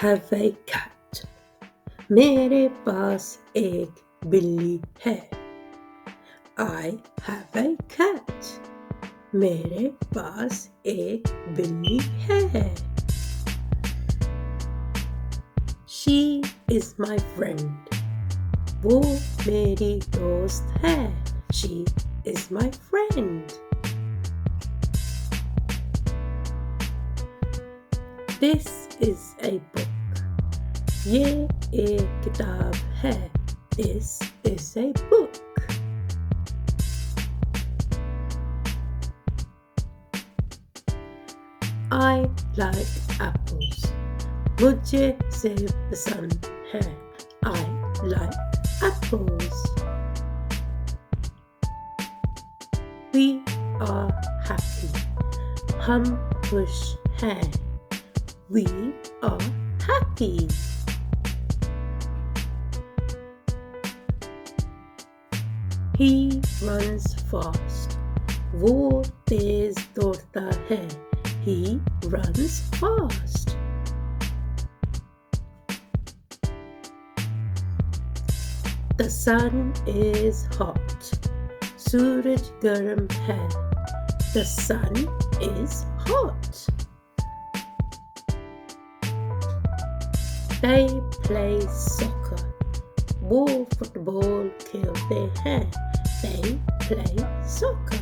have a cat. मेरे पास एक बिल्ली है. I have a cat. मेरे पास एक बिल्ली है. She is my friend. वो मेरी दोस्त है. She is my friend. This is a book. ये एक किताब है. This is a book. I like apples. मुझे सेब पसंद है. I like apples. We are happy. हम खुश हैं. We are happy. He runs fast. वो तेज दौड़ता है. He runs fast. The sun is hot. सूरज गर्म है. The sun is hot. They play soccer. वो फुटबॉल खेलते हैं. They play soccer.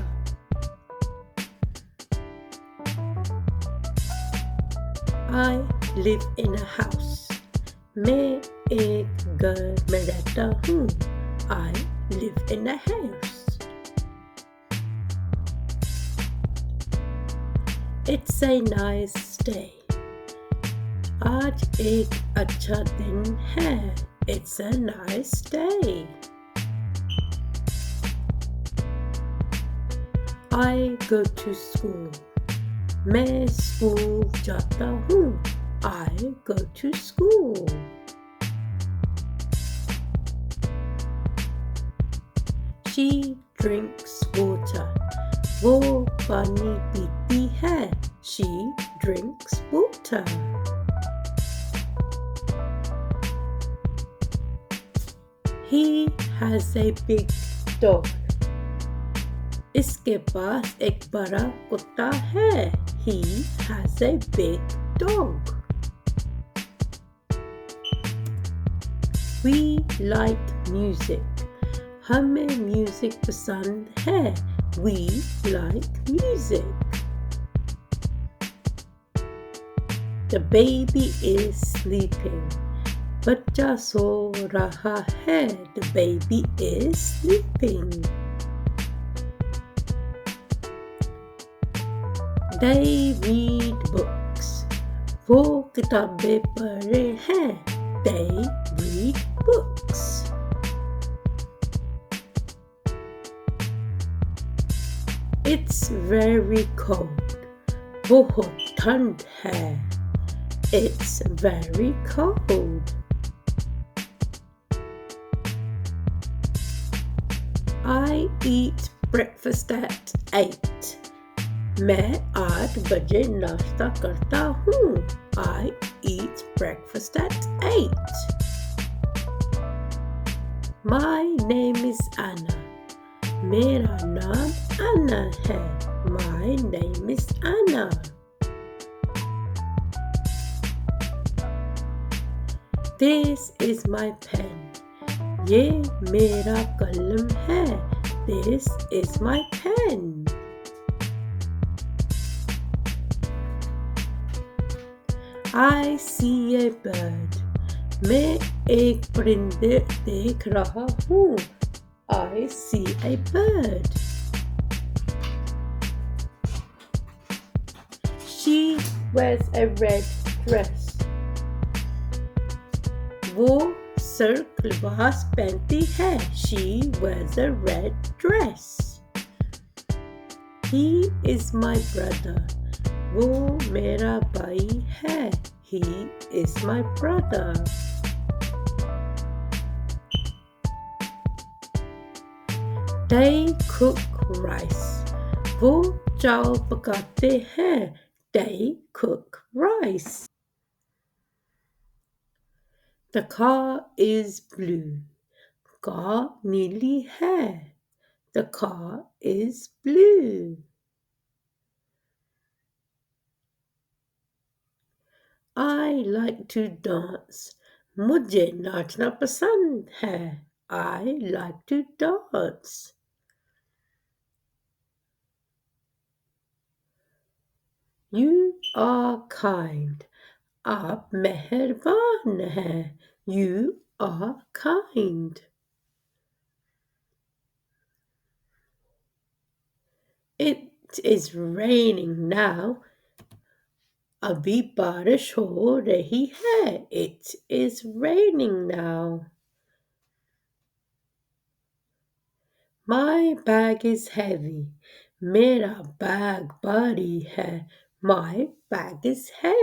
I live in a house. मैं एक घर में रहता हूँ. I live in a house. It's a nice day. आज एक अच्छा दिन है. It's a nice day. I go to school. मैं स्कूल जाता हूँ. I go to school. She drinks water. वो पानी पीती है. She drinks water. He has a big dog. इसके पास एक बड़ा कुत्ता है. He has a big dog. We like music. हमें म्यूजिक पसंद है. We like music. The baby is sleeping. बच्चा सो रहा है. The baby is sleeping. They read books. वो किताबें पढ़े हैं. They read books. It's very cold. बहुत ठंड है. It's very cold. I eat breakfast at 8. मैं 8 बजे नाश्ता करता हूँ. I eat breakfast at 8. My name is Anna. मेरा नाम Anna है. My name is Anna. This is my pen. ये मेरा कलम है. This is my pen. I see a bird. मैं एक परिंदे देख रहा हूँ. I see a bird. She wears a red dress. वो सर्क लिबास पहनती है. She wears a red dress. He is my brother. वो मेरा भाई है. He is my brother. They cook rice. वो चावल पकाते हैं. They cook rice. The car is blue. Car नीली है. The car is blue. I like to dance. मुझे नाचना पसंद है. I like to dance. You are kind. आप मेहरबान हैं. You are kind. It is raining now. अभी बारिश हो रही है. It is raining now. My bag is heavy. मेरा बैग भारी है. My bag is heavy.